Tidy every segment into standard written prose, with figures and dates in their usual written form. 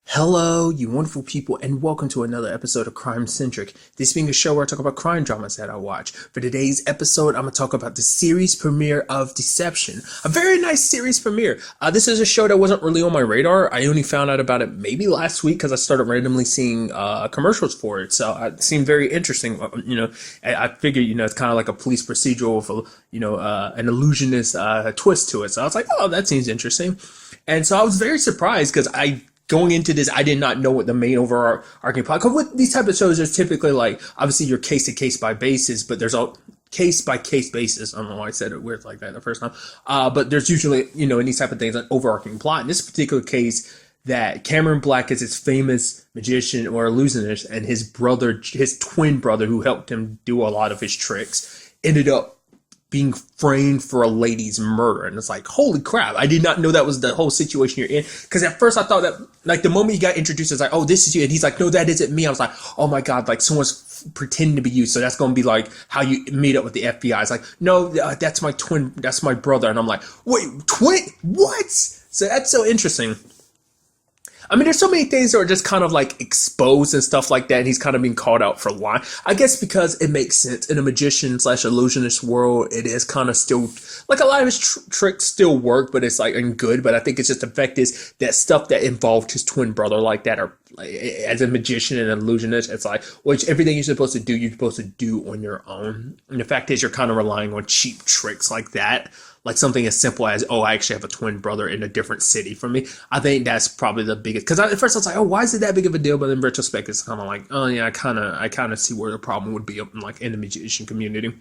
Hello, you wonderful people, and welcome to another episode of Crime Centric. This being a show where I talk about crime dramas that I watch. For today's episode, I'm going to talk about the series premiere of Deception. A very nice series premiere. This is a show that wasn't really on my radar. I only found out about it maybe last week because I started randomly seeing commercials for it. So it seemed very interesting. I figured, it's kind of like a police procedural with, an illusionist twist to it. So I was like, oh, that seems interesting. And so I was very surprised because going into this, I did not know what the main overarching plot. Because with these type of shows, there's typically obviously your case to case by basis, but there's a case by case basis. I don't know why I said it weird like that the first time. But there's usually, in these type of things, an overarching plot. In this particular case, that Cameron Black is his famous magician or illusionist, and his twin brother, who helped him do a lot of his tricks, ended up being framed for a lady's murder. And it's like, holy crap, I did not know that was the whole situation you're in. Because at first I thought that, the moment he got introduced, it's like, oh, this is you. And he's like, no, that isn't me. I was like, oh my God, someone's pretending to be you. So that's going to be like how you meet up with the FBI. It's like, no, that's my twin, that's my brother. And I'm like, wait, twin? What? So that's so interesting. I mean, there's so many things that are just kind of exposed and stuff like that, and he's kind of being called out for lying. I guess because it makes sense in a magician / illusionist world. It is kind of still a lot of his tricks still work, but it's and good. But I think it's just the fact is that stuff that involved his twin brother like that, or as a magician and an illusionist, it's which everything you're supposed to do on your own. And the fact is, you're kind of relying on cheap tricks like that. Like something as simple as, oh, I actually have a twin brother in a different city from me. I think that's probably the biggest. Because at first I was like, oh, why is it that big of a deal? But in retrospect, it's kind of like, oh yeah, I kind of see where the problem would be in the magician community.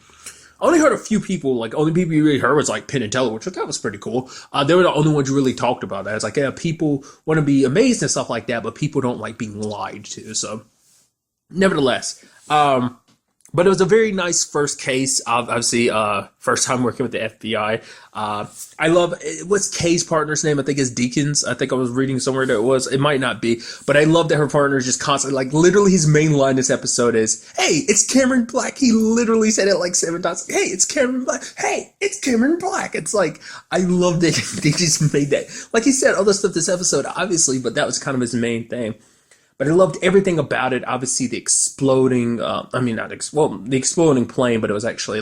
I only heard a few people, only people you really heard was Penn and Teller, which I thought was pretty cool. They were the only ones who really talked about that. It's yeah, people want to be amazed and stuff like that, but people don't like being lied to. So, nevertheless, but it was a very nice first case. Obviously, first time working with the FBI. I love what's Kay's partner's name. I think is Deacons. I think I was reading somewhere that it was. It might not be, but I love that her partner is just constantly literally his main line this episode is, "Hey, it's Cameron Black." He literally said it 7 times. Hey, it's Cameron Black. Hey, it's Cameron Black. It's I love that they just made that. He said other stuff this episode, obviously, but that was kind of his main thing. But I loved everything about it. Obviously, the exploding, the exploding plane, but it was actually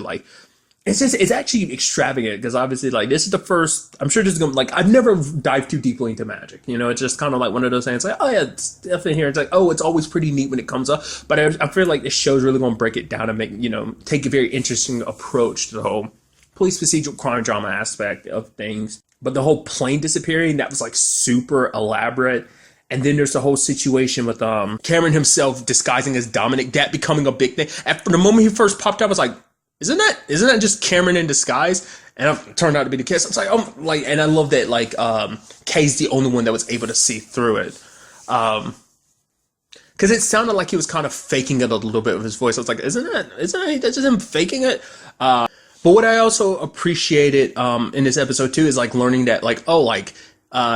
it's actually extravagant because obviously, this is the first, I'm sure this is going to, I've never dived too deeply into magic. It's just kind of one of those things oh yeah, it's definitely here. It's oh, it's always pretty neat when it comes up. But I feel like this show's really going to break it down and make, take a very interesting approach to the whole police procedural crime drama aspect of things. But the whole plane disappearing, that was super elaborate. And then there's the whole situation with Cameron himself disguising as Dominic, that becoming a big thing. After the moment he first popped up, I was like, isn't that just Cameron in disguise? And it turned out to be the case. I was and I love that Kay's the only one that was able to see through it. Because it sounded like he was kind of faking it a little bit with his voice. I was like, isn't that that's just him faking it? But what I also appreciated in this episode too is learning that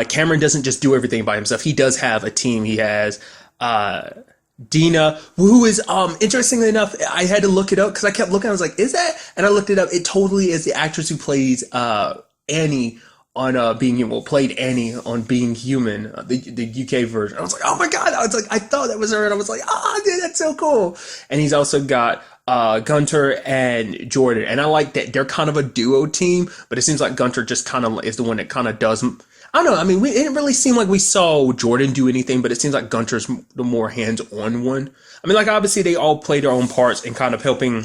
Cameron doesn't just do everything by himself. He does have a team. He has Dina, who is interestingly enough, I had to look it up because I kept looking. I was like, is that? And I looked it up. It totally is the actress who plays Annie on Being Human. Played Annie on Being Human, the UK version. I was like, oh my God! I thought that was her, and I was like, dude, that's so cool. And he's also got Gunter and Jordan, and I like that they're kind of a duo team. But it seems like Gunter just kind of is the one that kind of does. I don't know. I mean, it didn't really seem like we saw Jordan do anything, but it seems like Gunter's the more hands-on one. I mean, obviously they all play their own parts in kind of helping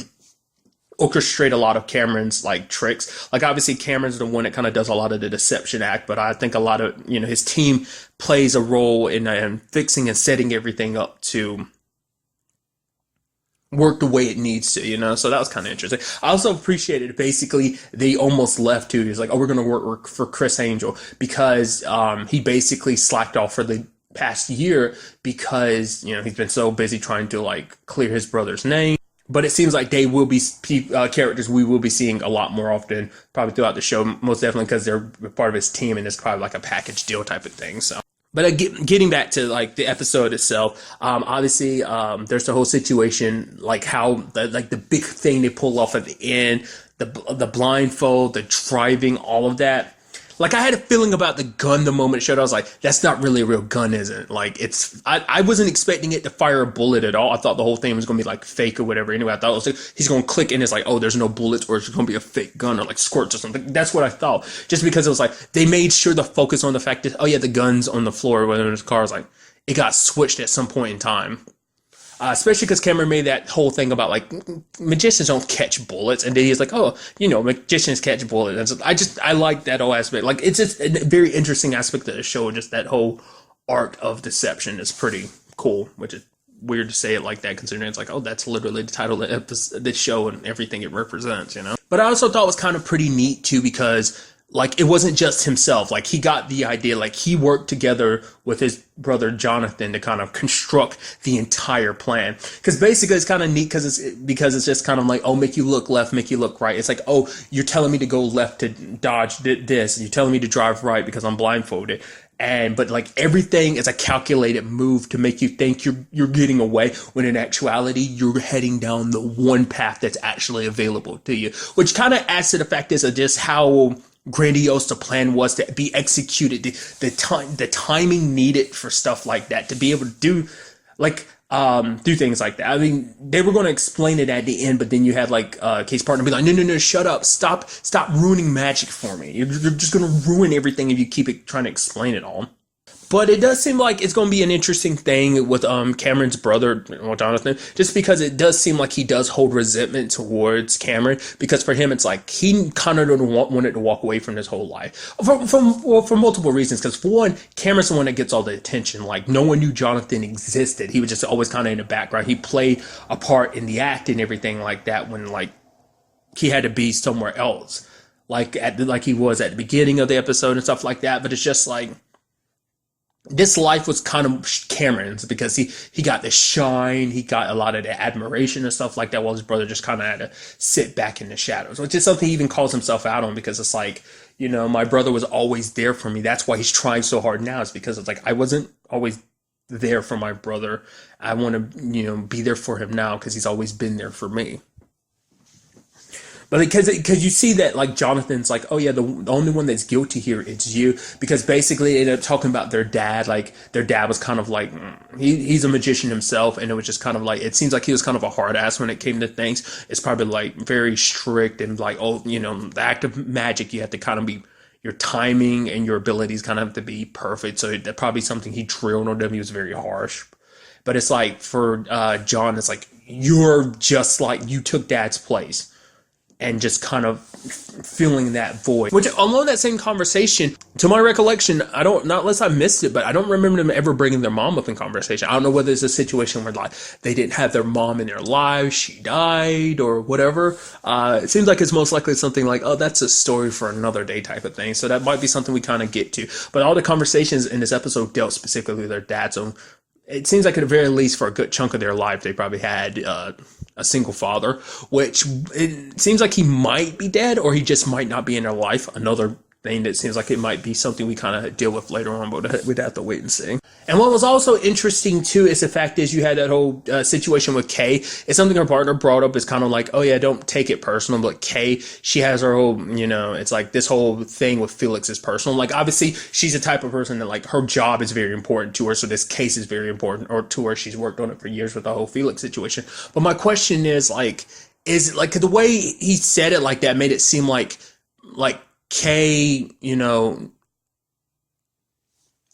orchestrate a lot of Cameron's tricks. Obviously Cameron's the one that kind of does a lot of the deception act, but I think a lot of, his team plays a role in fixing and setting everything up to work the way it needs to, so that was kind of interesting. I also appreciated basically they almost left too. He's like, oh, we're going to work for Chris Angel because he basically slacked off for the past year because he's been so busy trying to clear his brother's name. But it seems like they will be characters we will be seeing a lot more often probably throughout the show, most definitely because they're part of his team and it's probably a package deal type of thing. So But getting back to the episode itself, obviously there's the whole situation, how the big thing they pull off at the end, the blindfold, the driving, all of that. like I had a feeling about the gun the moment it showed. I was like, that's not really a real gun, is it? Like I wasn't expecting it to fire a bullet at all. I thought the whole thing was gonna be like fake or whatever. Anyway, I thought it was like, he's gonna click and it's like, oh, there's no bullets, or it's gonna be a fake gun or like squirts or something. That's what I thought. Just because it was like they made sure to focus on the fact that, oh yeah, the gun's on the floor, whether in his car. Is like it got switched at some point in time. Especially because Cameron made that whole thing about like magicians don't catch bullets, and then he's like, oh, magicians catch bullets. And I like that whole aspect. Like it's just a very interesting aspect of the show. Just that whole art of deception is pretty cool, which is weird to say it like that, considering it's like, oh, that's literally the title of the show and everything it represents, But I also thought it was kind of pretty neat too, because like it wasn't just himself. Like he got the idea. Like he worked together with his brother Jonathan to kind of construct the entire plan. Because basically it's kind of neat because it's just kind of like, oh, make you look left, make you look right. It's like, oh, you're telling me to go left to dodge this, and you're telling me to drive right because I'm blindfolded. But like everything is a calculated move to make you think you're getting away, when in actuality you're heading down the one path that's actually available to you. Which kind of adds to the fact is just how grandiose the plan was to be executed, the timing needed for stuff like that to be able to do things like that. I mean, they were going to explain it at the end, but then you had like Kate's partner be like, no, shut up, stop ruining magic for me. You're just going to ruin everything if you keep trying to explain it all. But it does seem like it's going to be an interesting thing with Cameron's brother, Jonathan, just because it does seem like he does hold resentment towards Cameron, because for him it's like he kind of wanted to walk away from his whole life for multiple reasons. Because for one, Cameron's the one that gets all the attention. Like no one knew Jonathan existed. He was just always kind of in the background. He played a part in the act and everything like that when like he had to be somewhere else, like he was at the beginning of the episode and stuff like that. But it's just like, this life was kind of Cameron's because he got the shine, he got a lot of the admiration and stuff like that, while his brother just kind of had to sit back in the shadows, which is something he even calls himself out on, because it's like, my brother was always there for me. That's why he's trying so hard now, is because it's like, I wasn't always there for my brother. I want to, be there for him now because he's always been there for me. But because you see that, like, Jonathan's like, oh yeah, the only one that's guilty here is you, because basically they ended up talking about their dad. Like their dad was kind of like, he's a magician himself, and it was just kind of like, it seems like he was kind of a hard ass when it came to things. It's probably like very strict and like, oh, the act of magic, you have to kind of be, your timing and your abilities kind of have to be perfect. So that's probably something he drilled on them. He was very harsh. But it's like for John, it's like, you're just like, you took dad's place. And just kind of filling that void. Which, along that same conversation, to my recollection, not unless I missed it, but I don't remember them ever bringing their mom up in conversation. I don't know whether it's a situation where like they didn't have their mom in their lives, she died, or whatever. It seems like it's most likely something like, oh, that's a story for another day type of thing. So that might be something we kind of get to. But all the conversations in this episode dealt specifically with their dad. So it seems like at the very least for a good chunk of their life, they probably had a single father, which it seems like he might be dead, or he just might not be in their life. Another thing that seems like it might be something we kind of deal with later on, but we'd have to wait and see. And what was also interesting too is the fact is you had that whole situation with Kay. It's something her partner brought up. It's kind of like, oh yeah, don't take it personal. But Kay, she has her whole, it's like this whole thing with Felix is personal. Like obviously she's the type of person that like her job is very important to her. So this case is very important or to her. She's worked on it for years with the whole Felix situation. But my question is like, the way he said it like that made it seem like Kay,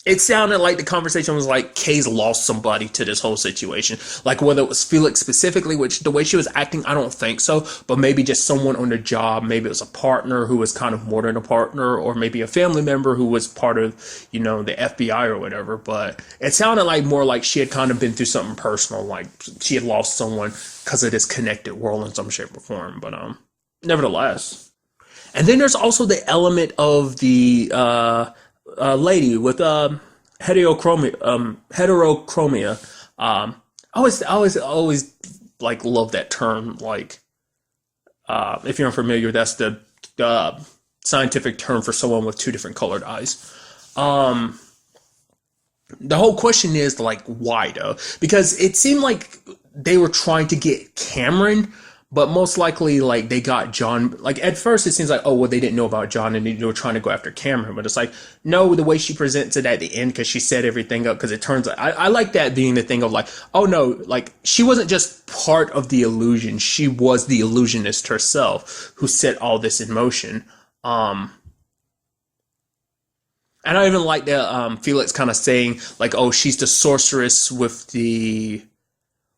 it sounded like the conversation was like Kay's lost somebody to this whole situation. Like whether it was Felix specifically, which the way she was acting, I don't think so. But maybe just someone on the job. Maybe it was a partner who was kind of more than a partner, or maybe a family member who was part of, the FBI or whatever. But it sounded like more like she had kind of been through something personal. Like she had lost someone because of this connected world in some shape or form. But nevertheless. And then there's also the element of the lady with heterochromia. I always like love that term. Like, if you're unfamiliar, that's the scientific term for someone with two different colored eyes. The whole question is like, why though? Because it seemed like they were trying to get Cameron, But most likely, like, they got John. Like, at first, it seems like, oh, well, they didn't know about John and they were trying to go after Cameron. But it's like, no, the way she presents it at the end, because she set everything up, because it turns out, I like that being the thing of like, oh, no, like, she wasn't just part of the illusion. She was the illusionist herself who set all this in motion. And I even like that Felix kind of saying, like, oh, she's the sorceress with the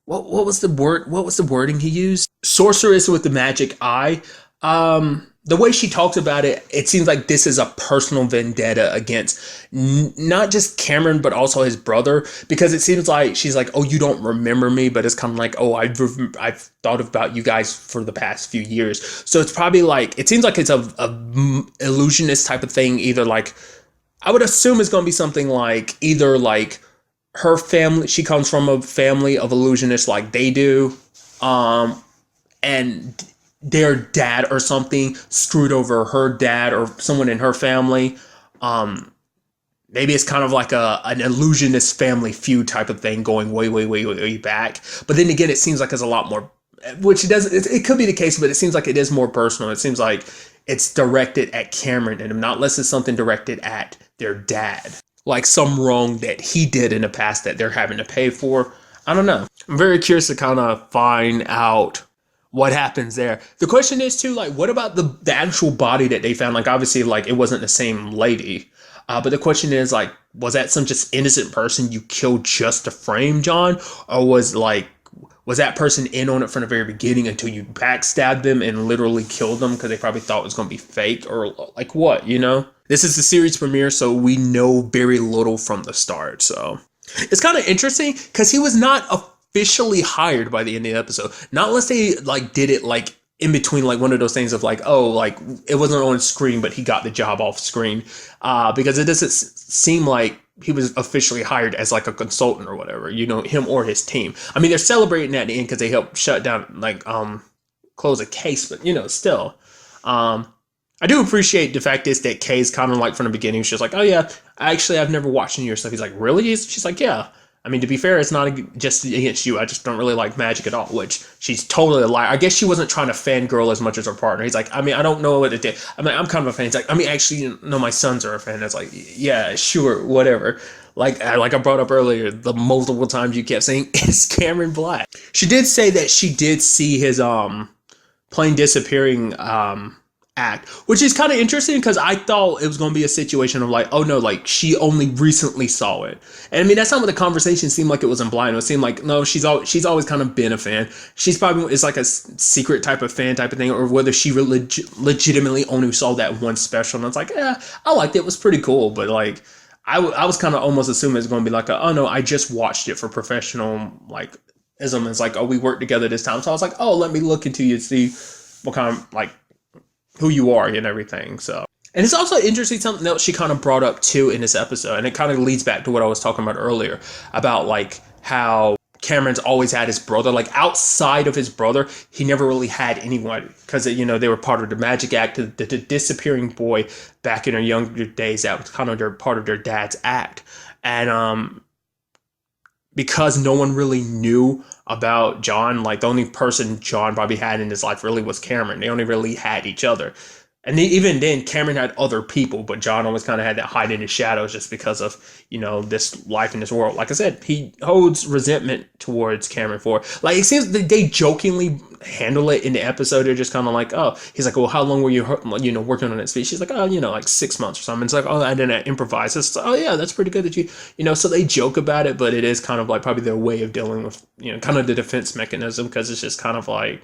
what was the word? What was the wording he used? Sorceress with the magic eye. The way she talks about it, it seems like this is a personal vendetta against not just Cameron, but also his brother. Because it seems like she's like, oh, you don't remember me, but it's kind of like, oh, I've thought about you guys for the past few years. So it's probably like, it seems like it's a illusionist type of thing. Either like, I would assume it's going to be something like either like her family, she comes from a family of illusionists like they do, and their dad or something screwed over her dad or someone in her family. Maybe it's kind of like an illusionist family feud type of thing going way, way, way, way, way back. But then again, it seems like it's a lot more, which it doesn't, it could be the case, but it seems like it is more personal. It seems like it's directed at Cameron and not less than something directed at their dad. Like some wrong that he did in the past that they're having to pay for. I don't know. I'm very curious to kind of find out what happens there. The question is too, like, what about the actual body that they found? Like, obviously, like, it wasn't the same lady. But the question is, like, was that some just innocent person you killed just to frame John? Or was that person in on it from the very beginning until you backstabbed them and literally killed them because they probably thought it was going to be fake? Or like what, you know? This is the series premiere, so we know very little from the start. So it's kind of interesting because he was not officially hired by the end of the episode. Not unless they like did it like in between, like one of those things of like, oh, like it wasn't on screen, but he got the job off screen. Because it doesn't seem like he was officially hired as like a consultant or whatever, you know, him or his team. I mean, they're celebrating at the end because they helped shut down, like, close a case, but you know, still, I do appreciate the fact is that Kay's kind of like from the beginning, she's like, oh yeah, actually, I've never watched any of your stuff. He's like, really? She's like, yeah. I mean, to be fair, it's not just against you. I just don't really like magic at all, which she's totally a liar. I guess she wasn't trying to fangirl as much as her partner. He's like, I mean, I don't know what it did. I mean, I'm kind of a fan. He's like, I mean, actually, no, my sons are a fan. It's like, yeah, sure, whatever. Like I brought up earlier, the multiple times you kept saying, it's Cameron Black. She did say that she did see his plane disappearing act, which is kind of interesting because I thought it was going to be a situation of like, oh no, like she only recently saw it. And I mean, that's not what the conversation seemed like. It was implied. It seemed like, no, she's always kind of been a fan. She's probably, it's like a secret type of fan type of thing, or whether she legitimately only saw that one special. And it's like, yeah, I liked it. It was pretty cool. But like, I was kind of almost assuming it's going to be like, oh no, I just watched it for professional, like, ism. It's like, oh, we worked together this time. So I was like, oh, let me look into you, see what kind of, like, who you are and everything. So, and it's also interesting, something else she kind of brought up too in this episode, and it kind of leads back to what I was talking about earlier about like how Cameron's always had his brother. Like outside of his brother, he never really had anyone because, you know, they were part of the Magic Act, the disappearing boy back in their younger days. That was kind of part of their dad's act. And because no one really knew about John, like the only person John probably had in his life really was Cameron. They only really had each other. And even then, Cameron had other people, but John always kind of had that hide in his shadows just because of, you know, this life in this world. Like I said, he holds resentment towards Cameron for, like, it seems that they jokingly handle it in the episode. They're just kind of like, oh, he's like, well, how long were you, you know, working on that speech? She's like, oh, you know, like 6 months or something. It's like, oh, I didn't improvise. It's like, oh yeah, that's pretty good that you know, so they joke about it, but it is kind of like probably their way of dealing with, you know, kind of the defense mechanism, because it's just kind of like,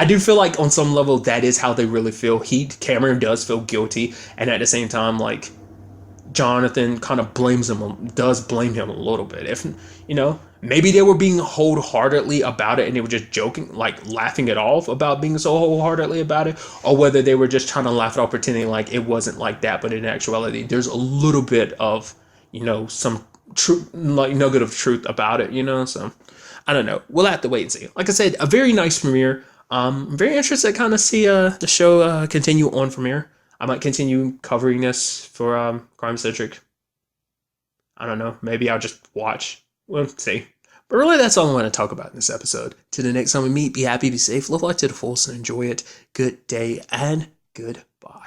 I do feel like on some level that is how they really feel. Cameron does feel guilty, and at the same time, like, Jonathan kind of does blame him a little bit. If, you know, maybe they were being wholeheartedly about it and they were just joking, like laughing it off about being so wholeheartedly about it, or whether they were just trying to laugh it off, pretending like it wasn't like that, but in actuality, there's a little bit of, you know, some truth, like nugget of truth about it, you know. So I don't know. We'll have to wait and see. Like I said, a very nice premiere. I'm very interested to kind of see the show continue on from here. I might continue covering this for Crime Centric. I don't know. Maybe I'll just watch. We'll see. But really, that's all I want to talk about in this episode. Till the next time we meet, be happy, be safe, live life to the fullest, and enjoy it. Good day and goodbye.